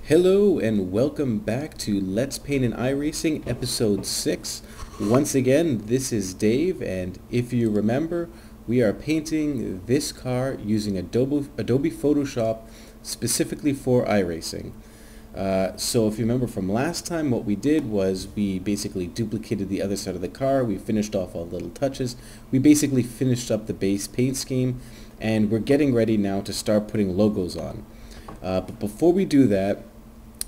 Hello and welcome back to Let's Paint in iRacing episode 6. Once again, this is Dave, and if you remember, we are painting this car using Adobe Photoshop specifically for iRacing. So if you remember from last time, what we did was we basically duplicated the other side of the car, we finished off all the little touches, we basically finished up the base paint scheme, and we're getting ready now to start putting logos on. But before we do that,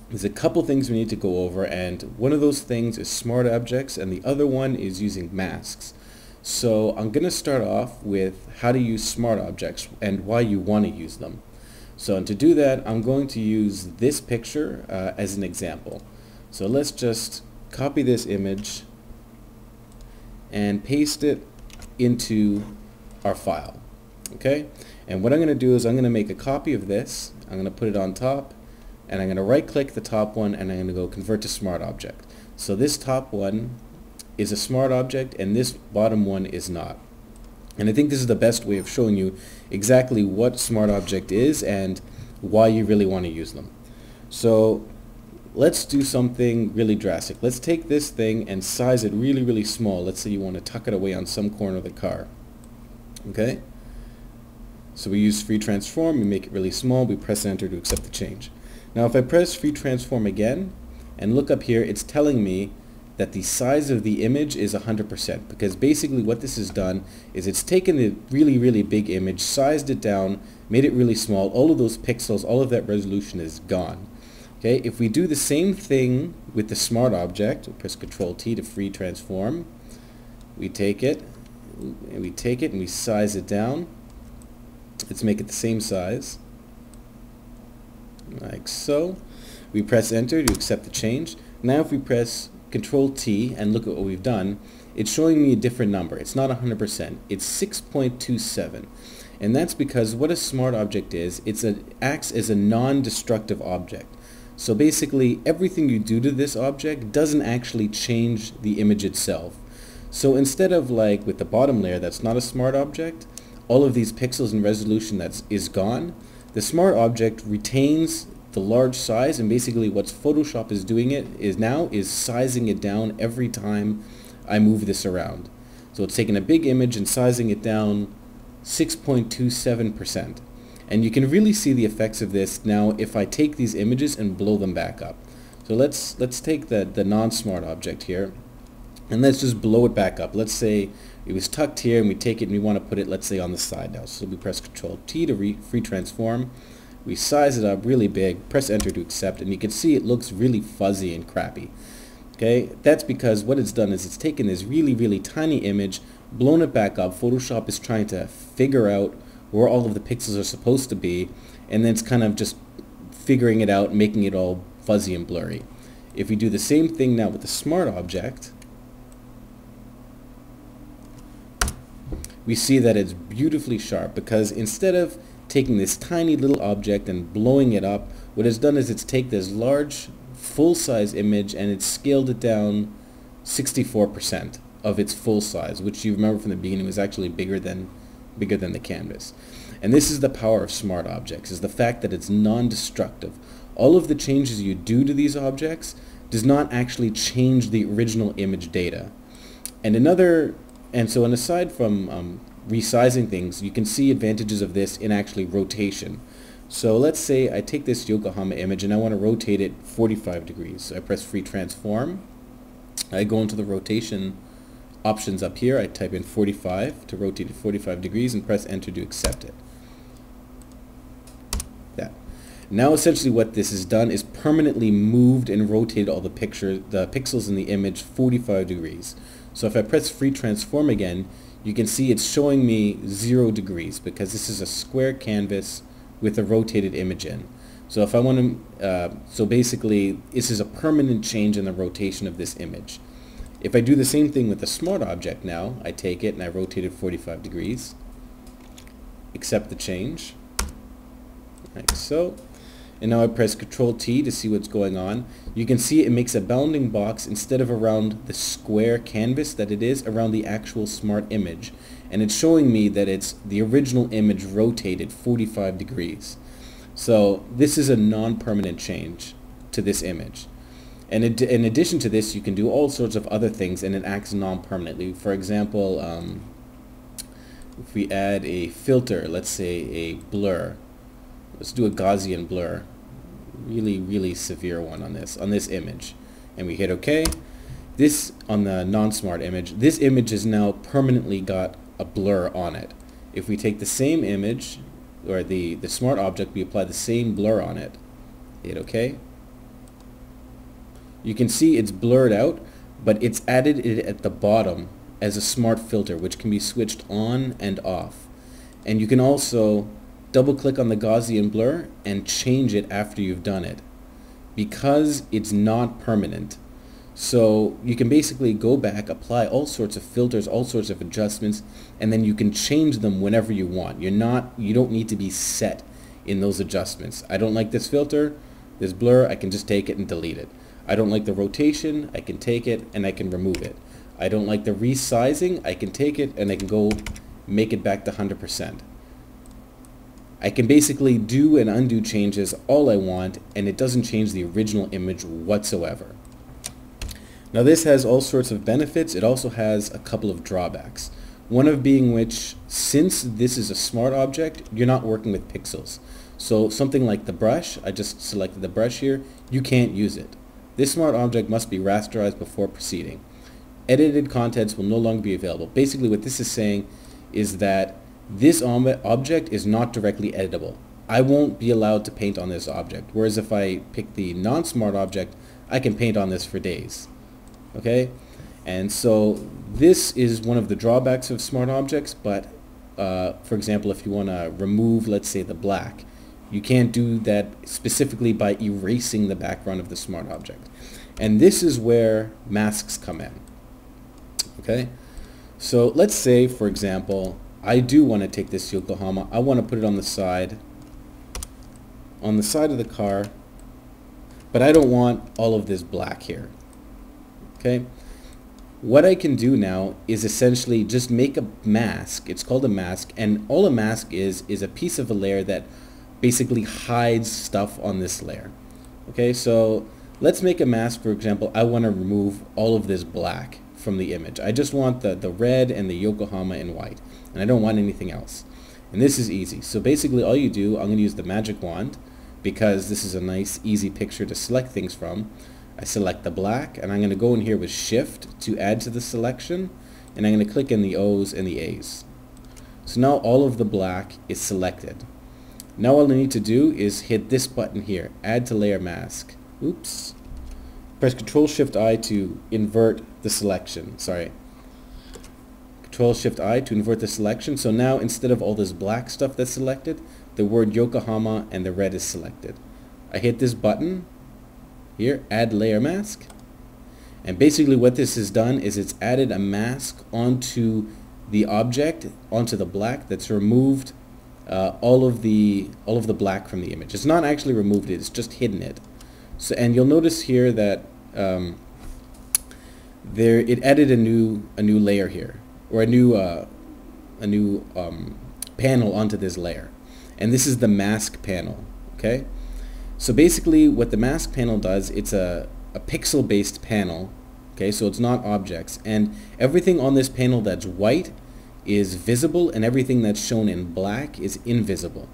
there's a couple things we need to go over, and one of those things is smart objects and the other one is using masks. So I'm going to start off with how to use smart objects and why you want to use them. So and to do that, I'm going to use this picture as an example. So let's just copy this image and paste it into our file. Okay? And what I'm going to do is I'm going to make a copy of this. I'm going to put it on top, and I'm going to right click the top one, and I'm going to go convert to smart object. So this top one is a smart object and this bottom one is not. And I think this is the best way of showing you exactly what smart object is and why you really want to use them. So let's do something really drastic. Let's take this thing and size it really small. Let's say you want to tuck it away on some corner of the car. Okay? So we use free transform, we make it really small, we press enter to accept the change. Now if I press free transform again and look up here, it's telling me that the size of the image is 100%, because basically what this has done is it's taken the really big image, sized it down, made it really small. All of those pixels, all of that resolution is gone. Okay, if we do the same thing with the smart object, we press Control T to free transform, we take it and we size it down. Let's make it the same size, like so. We press enter to accept the change. Now if we press Control T and look at what we've done, it's showing me a different number. It's not 100%, it's 6.27. And that's because what a smart object is, acts as a non-destructive object. So basically everything you do to this object doesn't actually change the image itself. So instead of like with the bottom layer that's not a smart object, all of these pixels and resolution is gone, the smart object retains the large size, and basically what Photoshop is doing is sizing it down every time I move this around. So it's taking a big image and sizing it down 6.27%. And you can really see the effects of this now if I take these images and blow them back up. So let's take the non-smart object here and let's just blow it back up. Let's say it was tucked here and we take it and we want to put it, let's say, on the side now. So we press Control T to free transform. We size it up really big, press enter to accept, and you can see it looks really fuzzy and crappy. Okay, that's because what it's done is it's taken this really tiny image, blown it back up. Photoshop is trying to figure out where all of the pixels are supposed to be, and then it's kind of just figuring it out, making it all fuzzy and blurry. If we do the same thing now with the smart object, we see that it's beautifully sharp, because instead of taking this tiny little object and blowing it up, what it's done is it's taken this large full-size image and it's scaled it down 64% of its full size, which you remember from the beginning was actually bigger than the canvas. And this is the power of smart objects, is the fact that it's non-destructive. All of the changes you do to these objects does not actually change the original image data. And aside from resizing things, you can see advantages of this in actually rotation. So let's say I take this Yokohama image and I want to rotate it 45 degrees. So I press free transform. I go into the rotation options up here. I type in 45 to rotate it 45 degrees and press enter to accept it. That. Now essentially what this has done is permanently moved and rotated all the pixels in the image 45 degrees. So if I press free transform again, you can see it's showing me 0 degrees because this is a square canvas with a rotated image in. So if I want to, so basically this is a permanent change in the rotation of this image. If I do the same thing with the smart object now, I take it and I rotate it 45 degrees, accept the change, like so. And now I press Control T to see what's going on. You can see it makes a bounding box instead of around the square canvas that it is, around the actual smart image. And it's showing me that it's the original image rotated 45 degrees. So this is a non-permanent change. to this image. And in addition to this, you can do all sorts of other things, and it acts non-permanently. For example, if we add a filter, let's say a blur, let's do a Gaussian blur, really severe one on this image, and we hit OK. This, on the non-smart image, this image has now permanently got a blur on it. If we take the same image, or the smart object, we apply the same blur on it, hit OK. You can see it's blurred out, but it's added it at the bottom as a smart filter, which can be switched on and off. And you can also double click on the Gaussian blur and change it after you've done it, because it's not permanent. So you can basically go back, apply all sorts of filters, all sorts of adjustments, and then you can change them whenever you want. You don't need to be set in those adjustments. I don't like this filter, this blur, I can just take it and delete it. I don't like the rotation, I can take it and I can remove it. I don't like the resizing, I can take it and I can go make it back to 100%. I can basically do and undo changes all I want, and it doesn't change the original image whatsoever. Now this has all sorts of benefits. It also has a couple of drawbacks. One of being which, since this is a smart object, you're not working with pixels. So something like the brush, I just selected the brush here, you can't use it. This smart object must be rasterized before proceeding. Edited contents will no longer be available. Basically what this is saying is that this object is not directly editable. I won't be allowed to paint on this object, whereas if I pick the non-smart object, I can paint on this for days. Okay? And so this is one of the drawbacks of smart objects, but for example, if you want to remove, let's say, the black, you can't do that specifically by erasing the background of the smart object. And this is where masks come in. Okay? So let's say, for example, I do want to take this Yokohama, I want to put it on the side of the car, but I don't want all of this black here. Okay? What I can do now is essentially just make a mask. It's called a mask, and all a mask is a piece of a layer that basically hides stuff on this layer. Okay, so let's make a mask. For example, I want to remove all of this black from the image. I just want the red and the Yokohama in white, and I don't want anything else. And this is easy. So basically all you do, I'm going to use the magic wand because this is a nice easy picture to select things from. I select the black, and I'm going to go in here with shift to add to the selection, and I'm going to click in the O's and the A's. So now all of the black is selected. Now all I need to do is hit this button here, add to layer mask. Oops. Press Control-Shift-I to invert the selection. Sorry. Control-Shift-I to invert the selection. So now instead of all this black stuff that's selected, the word Yokohama and the red is selected. I hit this button here, add layer mask. And basically what this has done is it's added a mask onto the object, onto the black, that's removed all of the black from the image. It's not actually removed it, it's just hidden it. So, and you'll notice here that it added a new layer here, or a new panel onto this layer, and this is the mask panel. Okay, so basically what the mask panel does, it's a pixel-based panel. Okay, so it's not objects, and everything on this panel that's white is visible, and everything that's shown in black is invisible.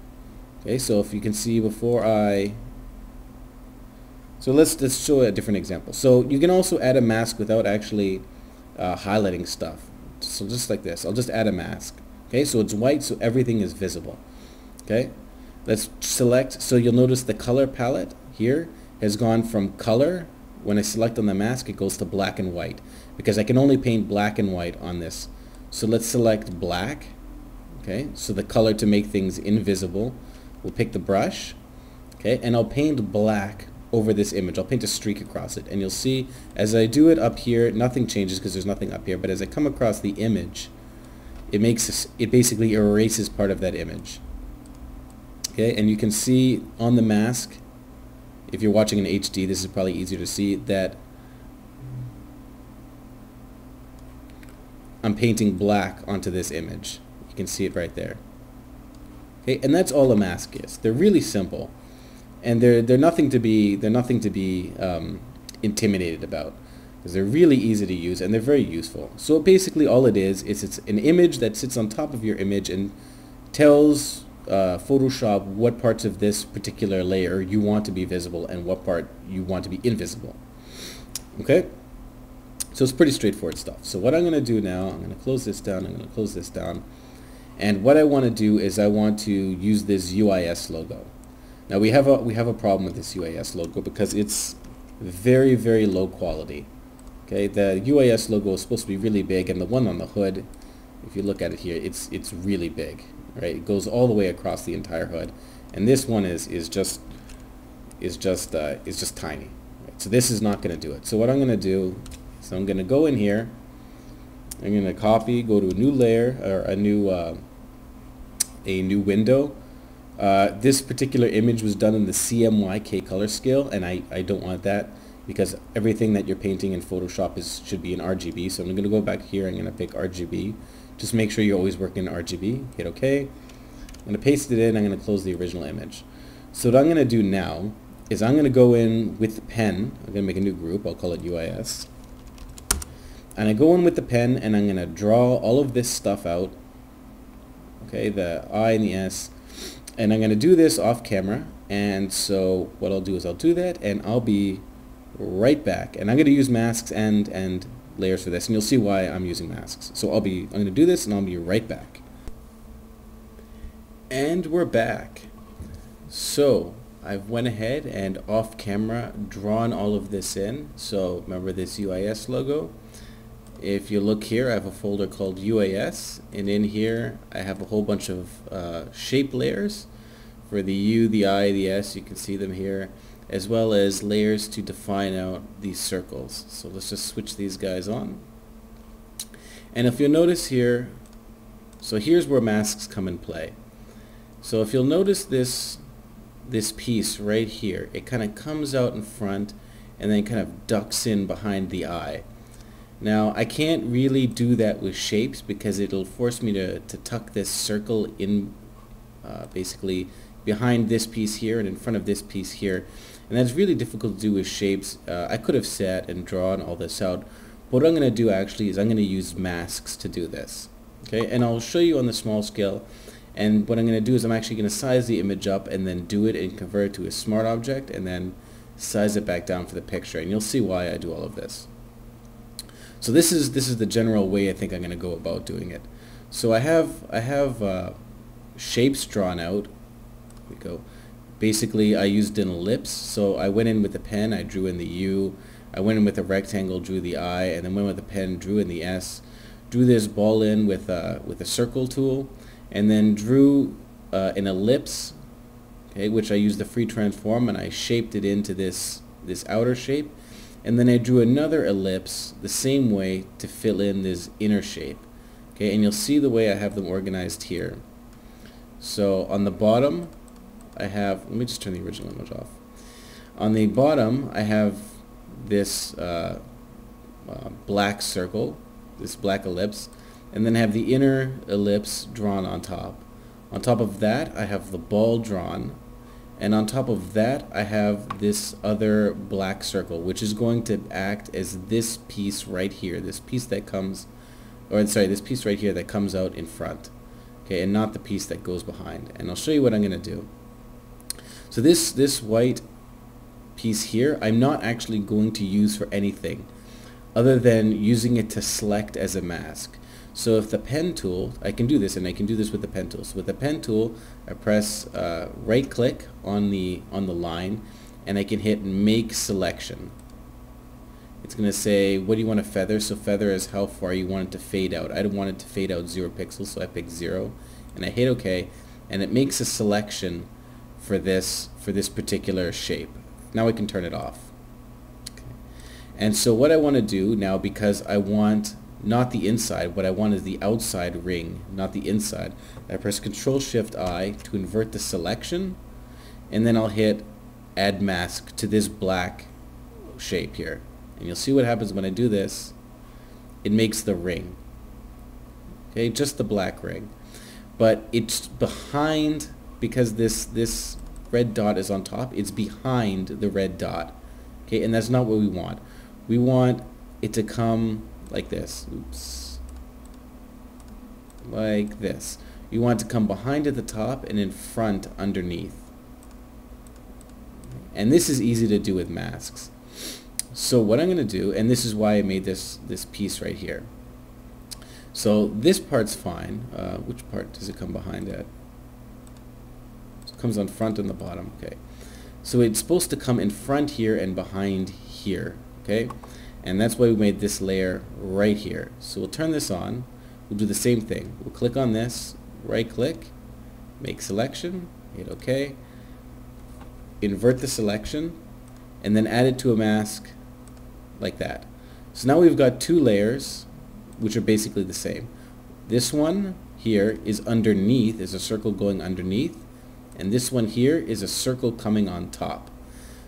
Okay, so if you can see so let's show a different example. So you can also add a mask without actually highlighting stuff. So just like this, I'll just add a mask. Okay, so it's white, so everything is visible. Okay, let's select. So you'll notice the color palette here has gone from color. When I select on the mask, it goes to black and white, because I can only paint black and white on this. So let's select black. Okay, so the color to make things invisible. We'll pick the brush. Okay, and I'll paint black over this image. I'll paint a streak across it, and you'll see as I do it up here, nothing changes because there's nothing up here, but as I come across the image, it basically erases part of that image. Okay, and you can see on the mask, if you're watching in HD, this is probably easier to see, that I'm painting black onto this image. You can see it right there. Okay, and that's all a mask is. They're really simple. and they're nothing to be intimidated about, because they're really easy to use and they're very useful. So basically all it is it's an image that sits on top of your image and tells Photoshop what parts of this particular layer you want to be visible and what part you want to be invisible. Okay? So it's pretty straightforward stuff. So what I'm going to do now, I'm going to close this down, I'm going to close this down, and what I want to do is I want to use this UIS logo. Now we have a problem with this UIS logo because it's very, very low quality. Okay, the UIS logo is supposed to be really big, and the one on the hood, if you look at it here, it's really big, right? It goes all the way across the entire hood, and this one is just tiny. Right? So this is not going to do it. So what I'm going to do is I'm going to go in here. I'm going to copy, go to a new layer or a new window. This particular image was done in the CMYK color scale, and I don't want that, because everything that you're painting in Photoshop should be in RGB. So I'm going to go back here, I'm going to pick RGB. Just make sure you're always working in RGB. Hit OK. I'm going to paste it in, I'm going to close the original image. So what I'm going to do now is I'm going to go in with the pen. I'm going to make a new group, I'll call it UIS. And I go in with the pen and I'm going to draw all of this stuff out. Okay, the I and the S. And I'm going to do this off camera. And so what I'll do is I'll do that, and I'll be right back. And I'm going to use masks and layers for this, and you'll see why I'm using masks. So I'm going to do this, and I'll be right back. And we're back. So I've went ahead and off camera drawn all of this in. So remember this UIS logo. If you look here, I have a folder called UAS, and in here I have a whole bunch of shape layers for the U, the I, the S. You can see them here, as well as layers to define out these circles. So let's just switch these guys on. And if you'll notice here, so here's where masks come in play. So if you'll notice this piece right here, it kind of comes out in front and then kind of ducks in behind the eye. Now I can't really do that with shapes because it'll force me to tuck this circle in basically behind this piece here and in front of this piece here, and that's really difficult to do with shapes. I could have sat and drawn all this out, but what I'm going to do actually is I'm going to use masks to do this. Okay, and I'll show you on the small scale, and what I'm going to do is I'm actually going to size the image up and then do it and convert it to a smart object and then size it back down for the picture, and you'll see why I do all of this. So this is the general way I think I'm going to go about doing it. So I have shapes drawn out. Here we go. Basically, I used an ellipse. So I went in with the pen, I drew in the U. I went in with a rectangle, drew the I, and then went with the pen, drew in the S. Drew this ball in with a circle tool, and then drew an ellipse, okay, which I used the free transform, and I shaped it into this outer shape. And then I drew another ellipse the same way to fill in this inner shape. Okay, and you'll see the way I have them organized here. So on the bottom I have, let me just turn the original image off. On the bottom I have this black circle, this black ellipse, and then I have the inner ellipse drawn on top. On top of that I have the ball drawn. And on top of that, I have this other black circle, which is going to act as this piece right here, this piece that comes, or sorry, this piece right here that comes out in front, okay, and not the piece that goes behind. And I'll show you what I'm going to do. So this white piece here, I'm not actually going to use for anything other than using it to select as a mask. So if the pen tool, I can do this, and I can do this with the pen tool. So with the pen tool, I press right click on the line, and I can hit make selection. It's going to say, what do you want to feather? So feather is how far you want it to fade out. I don't want it to fade out 0 pixels, so I pick 0, and I hit OK, and it makes a selection for this particular shape. Now I can turn it off. Okay. And so what I want to do now, because I want not the inside, what I want is the outside ring, not the inside. I press Control-Shift-I to invert the selection, and then I'll hit Add Mask to this black shape here. And you'll see what happens when I do this. It makes the ring. Okay, just the black ring. But it's behind, because this red dot is on top, it's behind the red dot. Okay, and that's not what we want. We want it to come like this. Oops. Like this. You want it to come behind at the top and in front underneath. And this is easy to do with masks. So what I'm going to do, and this is why I made this piece right here. So this part's fine. Which part does it come behind at? So it comes on front and the bottom. Okay. So it's supposed to come in front here and behind here. Okay. And that's why we made this layer right here. So we'll turn this on. We'll do the same thing. We'll click on this, right click, make selection, hit OK, invert the selection, and then add it to a mask like that. So now we've got two layers which are basically the same. This one here is underneath, is a circle going underneath, and this one here is a circle coming on top.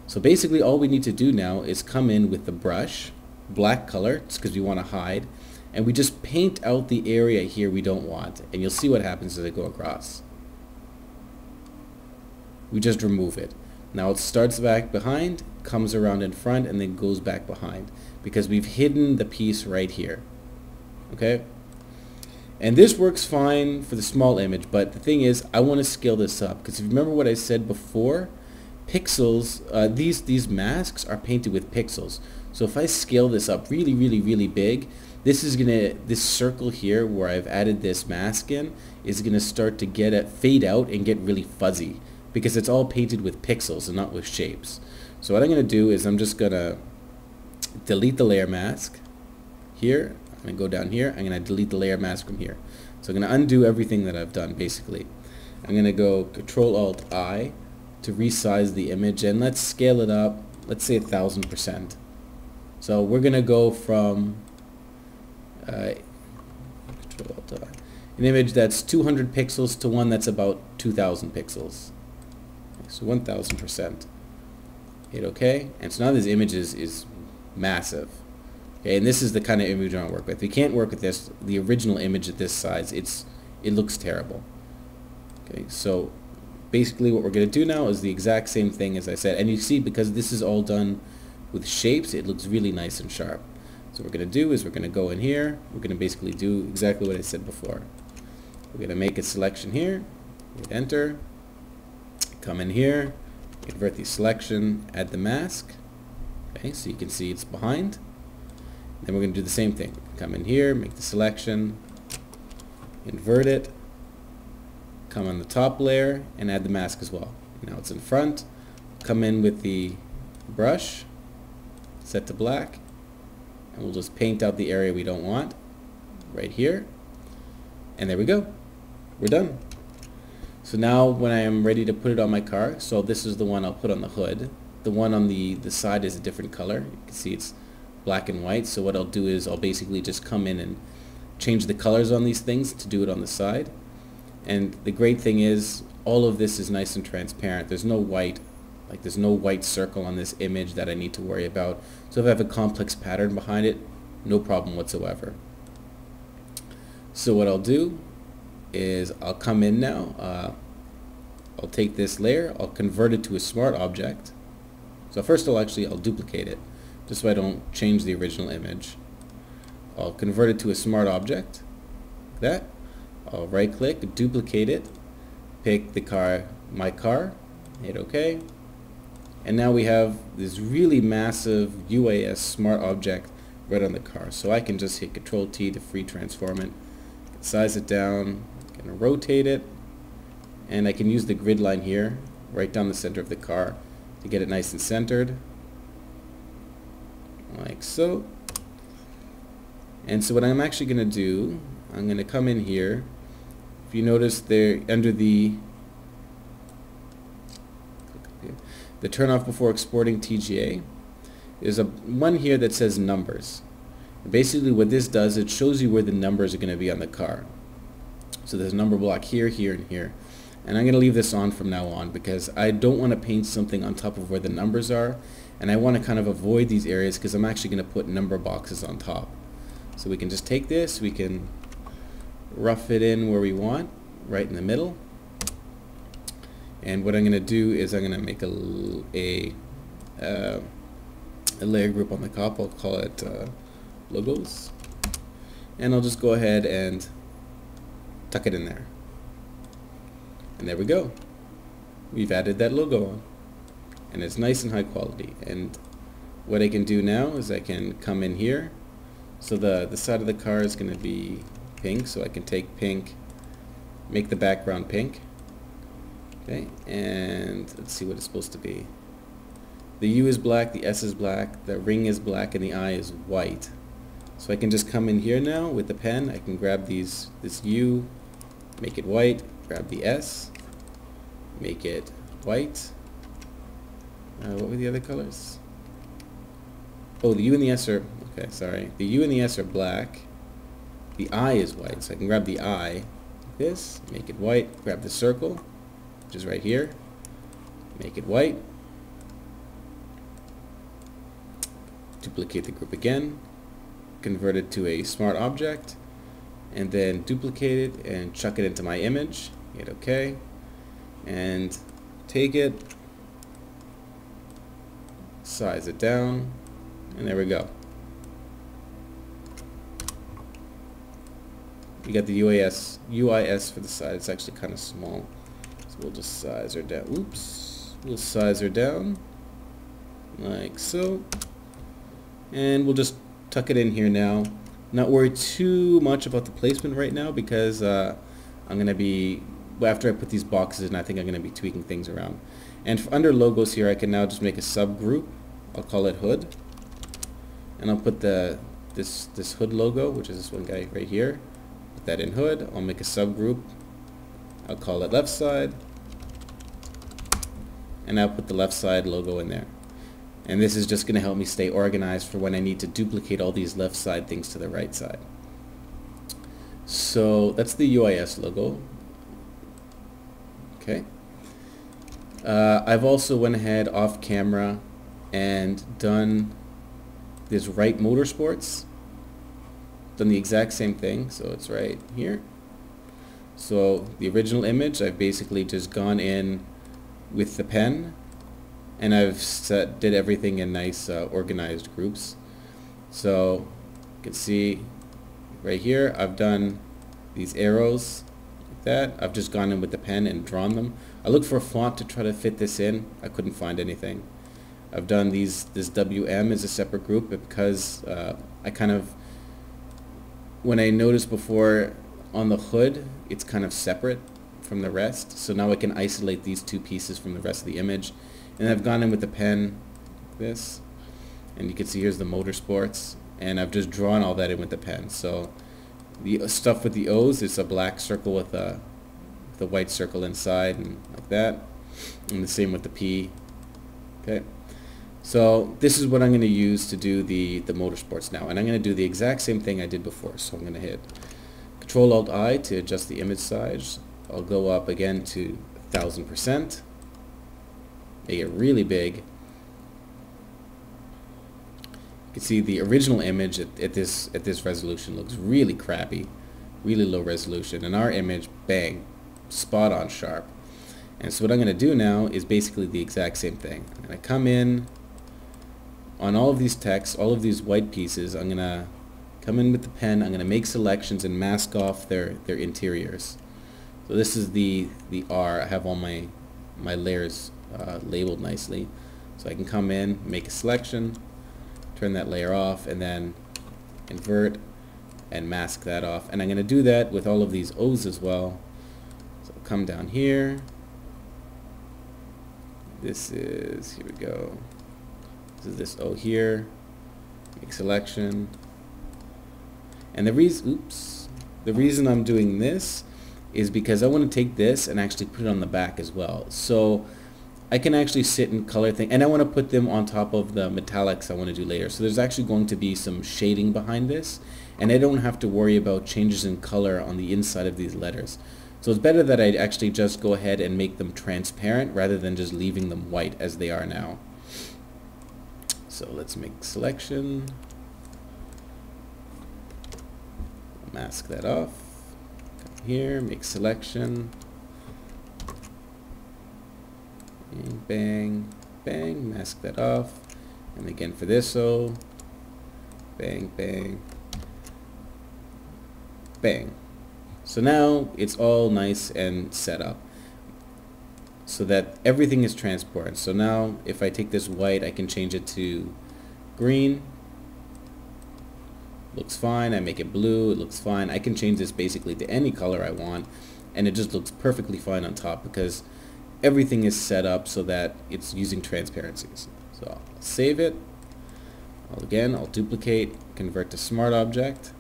So basically all we need to do now is come in with the brush, black color, just because we want to hide, and we just paint out the area here we don't want, and you'll see what happens as I go across. We just remove it. Now it starts back behind, comes around in front, and then goes back behind, because we've hidden the piece right here. Okay? And this works fine for the small image, but the thing is, I want to scale this up, because if you remember what I said before, pixels, these masks are painted with pixels. So if I scale this up really, really, really big, this circle here where I've added this mask in is gonna start to fade out and get really fuzzy, because it's all painted with pixels and not with shapes. So what I'm gonna do is I'm just gonna delete the layer mask here. I'm gonna go down here. I'm gonna delete the layer mask from here. So I'm gonna undo everything that I've done basically. I'm gonna go Control-Alt-I to resize the image, and let's scale it up. Let's say 1000%. So we're gonna go from an image that's 200 pixels to one that's about 2000 pixels. So 1000%. Hit OK, and so now this image is massive. Okay, and this is the kind of image I want to work with. We can't work with this, the original image at this size. It looks terrible. Okay, so basically what we're going to do now is the exact same thing as I said, and you see, because this is all done with shapes, it looks really nice and sharp. So what we're going to do is we're going to go in here, we're going to basically do exactly what I said before. We're going to make a selection here, hit enter, come in here, invert the selection, add the mask. Okay, so you can see it's behind. Then we're going to do the same thing. Come in here, make the selection, invert it, come on the top layer, and add the mask as well. Now it's in front. Come in with the brush, set to black, and we'll just paint out the area we don't want right here. And there we go. We're done. So now when I am ready to put it on my car, so this is the one I'll put on the hood. The one on the side is a different color. You can see it's black and white. So what I'll do is I'll basically just come in and change the colors on these things to do it on the side. And the great thing is all of this is nice and transparent. There's no white, like there's no white circle on this image that I need to worry about. So if I have a complex pattern behind it, no problem whatsoever. So what I'll do is I'll come in now, I'll take this layer, I'll convert it to a smart object. So first I'll duplicate it, just so I don't change the original image. I'll convert it to a smart object, like that. I'll right click, duplicate it, pick the car, my car, hit OK. And now we have this really massive UAS smart object right on the car. So I can just hit Control T to free transform it, size it down, I'm going to rotate it, and I can use the grid line here right down the center of the car to get it nice and centered, like so. And so what I'm actually going to do, I'm going to come in here. If you notice there under the turn off before exporting TGA, there's one here that says numbers. And basically what this does, it shows you where the numbers are going to be on the car. So there's a number block here, here, and here. And I'm going to leave this on from now on because I don't want to paint something on top of where the numbers are, and I want to kind of avoid these areas because I'm actually going to put number boxes on top. So we can just take this, we can rough it in where we want, right in the middle. And what I'm going to do is I'm going to make a layer group on the top. I'll call it logos. And I'll just go ahead and tuck it in there. And there we go. We've added that logo on. And it's nice and high quality. And what I can do now is I can come in here. So the side of the car is going to be pink, so I can take pink, make the background pink. Okay, and let's see what it's supposed to be. The U is black, the S is black, the ring is black, and the I is white. So I can just come in here now with the pen. I can grab this U, make it white, grab the S, make it white. What were the other colors? Oh, the U and the S are, okay, sorry. The U and the S are black. The I is white, so I can grab the I, like this, make it white, grab the circle, which is right here, make it white, duplicate the group again, convert it to a smart object, and then duplicate it and chuck it into my image, hit OK, and take it, size it down, and there we go. You got the UIS for the side. It's actually kind of small, so we'll just size her down. Oops, we'll size her down like so, and we'll just tuck it in here now. Not worry too much about the placement right now, because I'm going to be, after I put these boxes in, I think I'm going to be tweaking things around. And under logos here, I can now just make a subgroup. I'll call it hood, and I'll put this hood logo, which is this one guy right here. Put that in hood. I'll make a subgroup. I'll call it left side, and I'll put the left side logo in there. And this is just going to help me stay organized for when I need to duplicate all these left side things to the right side. So that's the UIS logo. Okay. I've also went ahead off camera and done this right motorsports. Done the exact same thing, so it's right here. So the original image, I've basically just gone in with the pen, and I've did everything in nice organized groups. So you can see right here, I've done these arrows like that. I've just gone in with the pen and drawn them. I looked for a font to try to fit this in. I couldn't find anything. I've done this WM as a separate group because I kind of, when I noticed before on the hood, it's kind of separate from the rest. So now I can isolate these two pieces from the rest of the image. And I've gone in with the pen, like this, and you can see here's the motorsports, and I've just drawn all that in with the pen. So the stuff with the O's is a black circle with the white circle inside, and like that, and the same with the P. Okay, so this is what I'm going to use to do the motorsports now, and I'm going to do the exact same thing I did before. So I'm going to hit Control-Alt-I to adjust the image size. I'll go up again to 1000%. Make it really big. You can see the original image at this resolution looks really crappy, really low resolution, and our image, bang, spot on sharp. And so what I'm going to do now is basically the exact same thing. I'm going to come in on all of these texts, all of these white pieces. I'm going to come in with the pen. I'm going to make selections and mask off their interiors. So this is the R. I have all my layers labeled nicely, so I can come in, make a selection, turn that layer off, and then invert and mask that off. And I'm going to do that with all of these O's as well. So I'll come down here. Here we go. This is this O here. Make selection. And the reason I'm doing this is because I want to take this and actually put it on the back as well. So I can actually sit and color things, and I want to put them on top of the metallics I want to do later. So there's actually going to be some shading behind this, and I don't have to worry about changes in color on the inside of these letters. So it's better that I actually just go ahead and make them transparent rather than just leaving them white as they are now. So let's make selection, mask that off, come here, make selection, Bang, bang, mask that off. And again for this, so bang, bang, bang. So now it's all nice and set up so that everything is transparent. So now if I take this white, I can change it to green. Looks fine. I make it blue. It looks fine. I can change this basically to any color I want, and it just looks perfectly fine on top because everything is set up so that it's using transparencies. So I'll save it. I'll duplicate, convert to smart object,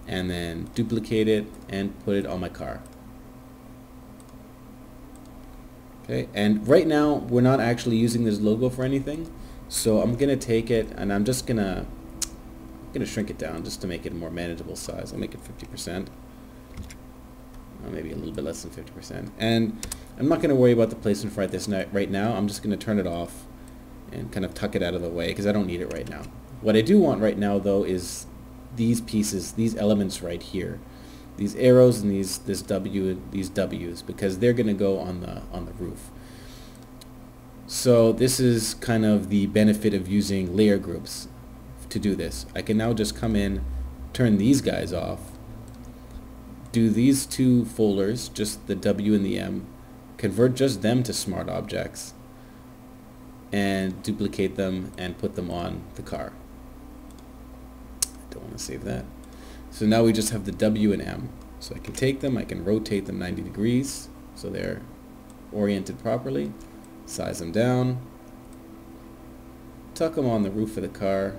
and then duplicate it and put it on my car. Okay, and right now we're not actually using this logo for anything, so I'm gonna take it and I'm just gonna shrink it down just to make it a more manageable size. I'll make it 50%, or maybe a little bit less than 50%. And I'm not gonna worry about the placement right now. I'm just gonna turn it off and kind of tuck it out of the way because I don't need it right now. What I do want right now though is these pieces, these elements right here, these arrows and these W's, because they're going to go on the roof. So this is kind of the benefit of using layer groups to do this. I can now just come in, turn these guys off, do these two folders, just the W and the M, convert just them to smart objects, and duplicate them and put them on the car. I don't want to save that. So now we just have the W and M. So I can take them, I can rotate them 90 degrees so they're oriented properly, size them down, tuck them on the roof of the car.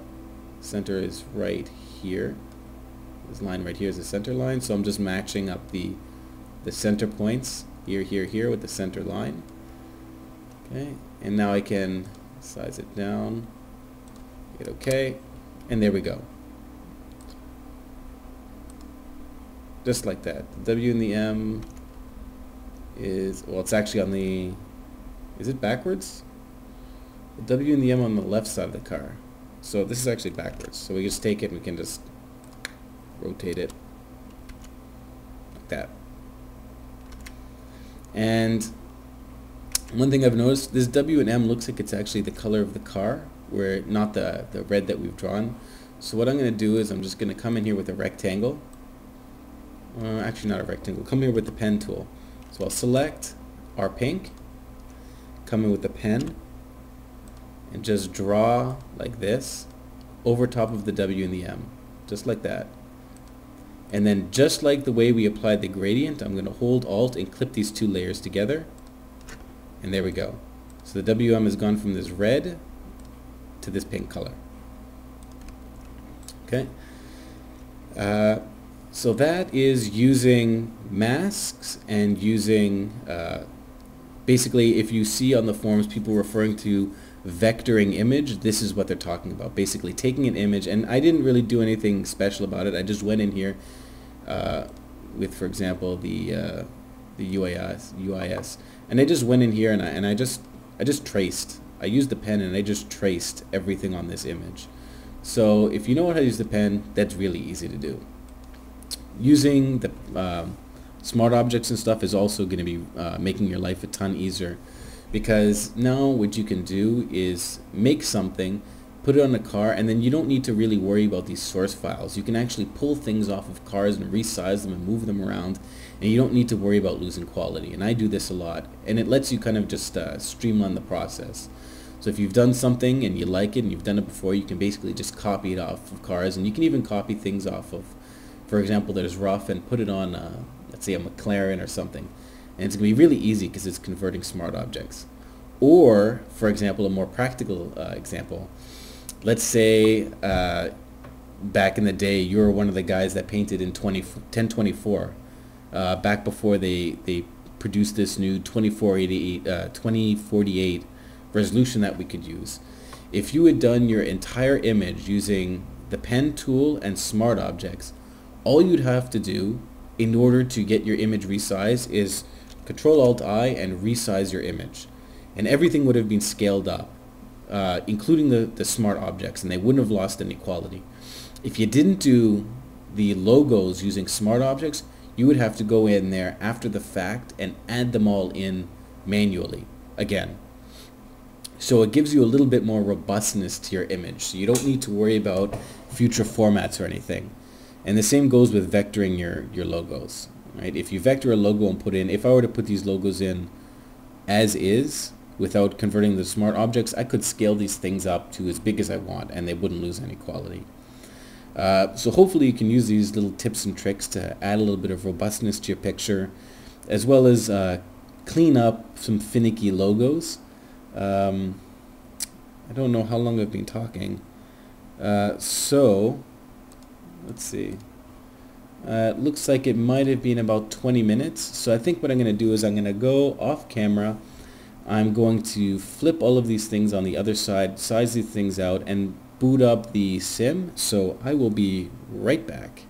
Center is right here. This line right here is the center line, so I'm just matching up the center points here, here, here with the center line. Okay, and now I can size it down, hit OK, and there we go. Just like that. The W and the M is, well, it's actually on the, is it backwards? The W and the M on the left side of the car. So this is actually backwards. So we just take it and we can just rotate it like that. And one thing I've noticed, this W and M looks like it's actually the color of the car, where not the red that we've drawn. So what I'm going to do is I'm just going to come in here with a rectangle. Actually not a rectangle. Come here with the pen tool. So I'll select our pink, come in with the pen, and just draw like this over top of the W and the M, just like that. And then just like the way we applied the gradient, I'm going to hold Alt and clip these two layers together, and there we go. So the WM has gone from this red to this pink color. Okay. So that is using masks and using, basically if you see on the forums people referring to vectoring image, this is what they're talking about. Basically taking an image, and I didn't really do anything special about it. I just went in here with, for example, the UIS, and I just went in here and I just traced. I used the pen and I just traced everything on this image. So if you know how to use the pen, that's really easy to do. Using the smart objects and stuff is also going to be making your life a ton easier, because now what you can do is make something, put it on a car, and then you don't need to really worry about these source files. You can actually pull things off of cars and resize them and move them around, and you don't need to worry about losing quality. And I do this a lot, and it lets you kind of just streamline the process. So if you've done something and you like it and you've done it before, you can basically just copy it off of cars, and you can even copy things off of, for example, there's rough, and put it on, let's say, a McLaren or something. And it's going to be really easy because it's converting smart objects. Or, for example, a more practical example, let's say back in the day you were one of the guys that painted in 1024, back before they produced this new 2048 resolution that we could use. If you had done your entire image using the pen tool and smart objects, all you'd have to do in order to get your image resized is Control-Alt-I and resize your image. And everything would have been scaled up, including the smart objects, and they wouldn't have lost any quality. If you didn't do the logos using smart objects, you would have to go in there after the fact and add them all in manually. again. So it gives you a little bit more robustness to your image. So you don't need to worry about future formats or anything. And the same goes with vectoring your logos. Right? If you vector a logo and put in, if I were to put these logos in as is, without converting the smart objects, I could scale these things up to as big as I want and they wouldn't lose any quality. So hopefully you can use these little tips and tricks to add a little bit of robustness to your picture, as well as clean up some finicky logos. I don't know how long I've been talking. So let's see. It looks like it might have been about 20 minutes. So I think what I'm going to do is I'm going to go off camera. I'm going to flip all of these things on the other side, size these things out, and boot up the sim. So I will be right back.